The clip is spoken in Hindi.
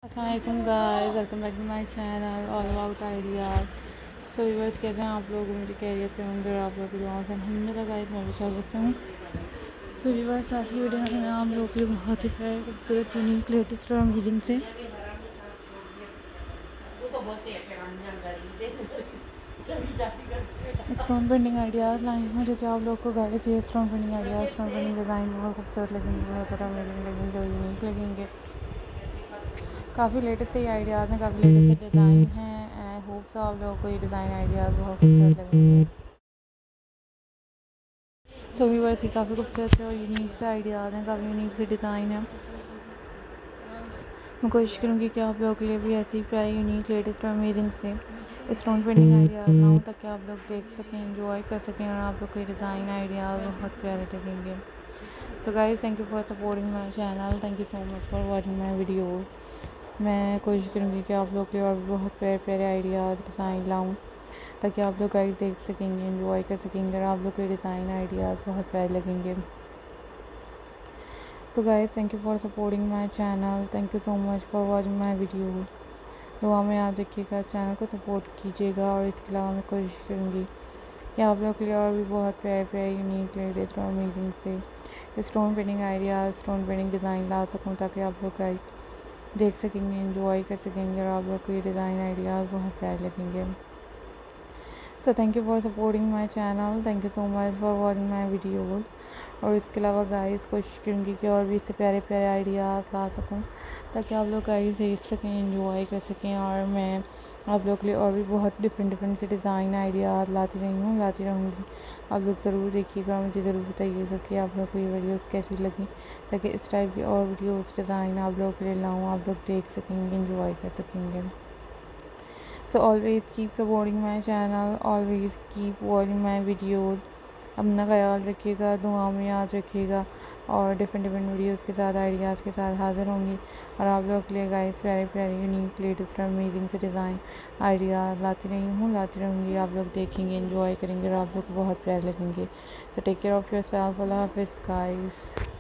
Assalamu-Alaikum guys, welcome back to my channel all about ideas. So viewers, कैसे हैं आप लोग? मेरी खैरियत से होंगे और आप लोग की दुआओं से अल्हम्दुलिल्लाह गाइस मैं भी खैरियत से हूँ। सो viewers, आज की वीडियो में मैं आप लोगों के लिए बहुत ही प्यारे खूबसूरत यूनिक लेटेस्ट और अमेजिंग से स्टोन पेंटिंग आइडियाज़ लाई हूँ, जो कि आप लोग को गाइस ये stone painting ideas, stone painting design बहुत खूबसूरत लगेंगे, बहुत ज़्यादा अमेजिंग लगेंगे और यूनिक लगेंगे। काफ़ी लेटेस्ट से ये आइडियाज़ हैं, काफ़ी लेटेस्ट से डिज़ाइन हैं एंड आई होप सो आप लोगों को ये डिज़ाइन आइडियाज़ बहुत खूबसूरत लगेंगे। सो व्यूअर्स, ये काफ़ी खूबसूरत से और यूनिक से आइडियाज़ हैं, काफ़ी यूनिक से डिज़ाइन है। मैं कोशिश करूँगी कि आप लोगों के लिए भी ऐसी प्यारी यूनिक लेटेस्ट और अमेजिंग से स्टोन पेंटिंग आइडियाज़ लाऊँ, ताकि आप लोग देख सकें, एंजॉय कर सकें और आप लोग के डिज़ाइन आइडियाज़ बहुत प्यारे लगेंगे। So guys, thank you for supporting my channel, thank you so much for watching my videos. मैं कोशिश करूँगी कि आप लोग के लिए और भी बहुत प्यारे प्यारे आइडियाज़ डिज़ाइन लाऊँ, ताकि आप लोग गाइस देख सकेंगे, एंजॉय कर सकेंगे और आप लोग के डिज़ाइन आइडियाज़ बहुत प्यारे लगेंगे। So guys, thank you for supporting my channel, thank you so much for watching my video. दुआ में याद रखिएगा, चैनल को सपोर्ट कीजिएगा और इसके अलावा मैं कोशिश करूँगी कि आप लोग के लिए और भी बहुत प्यारे प्यारे यूनिक लेटेस्ट और अमेजिंग से stone painting ideas, stone painting design ला सकूँ, ताकि आप लोग गाइस देख सकेंगे, एंजॉय कर सकेंगे और आप लोग को ये डिज़ाइन आइडियाज़ बहुत प्यारे लगेंगे। So thank you for supporting my channel, thank you so much for watching my videos. और इसके अलावा गाइस कोशिश करूँगी कि और भी इससे प्यारे प्यारे आइडियाज़ ला सकूँ, ताकि आप लोग गाइस देख सकें, एंजॉय कर सकें और मैं आप लोग के लिए और भी बहुत डिफरेंट से डिज़ाइन आइडियाज़ लाती रहूँगी। आप लोग ज़रूर देखिएगा, मुझे ज़रूर बताइएगा कि आप लोग को ये वीडियोज़ कैसी लगी, ताकि इस टाइप की और वीडियोज़ डिज़ाइन आप लोग के लिए लाऊँ, आप लोग देख सकेंगे, एंजॉय कर सकेंगे। So always keep supporting my channel, always keep watching my videos। अपना ख्याल रखिएगा, दुआ में याद रखिएगा और डिफरेंट वीडियोस के साथ, आइडियाज़ के साथ हाज़िर होंगी और आप लोग के लिए गाइस प्यारे प्यारे यूनिक लेटेस्ट और अमेजिंग से डिज़ाइन आइडियाज़ लाती रहूँगी। आप लोग देखेंगे, एंजॉय करेंगे और आप लोग को बहुत प्यारे लगेंगे। तो टेक केयर ऑफ़ योरसेल्फ। अल्लाह हाफ़िज़ गाइस।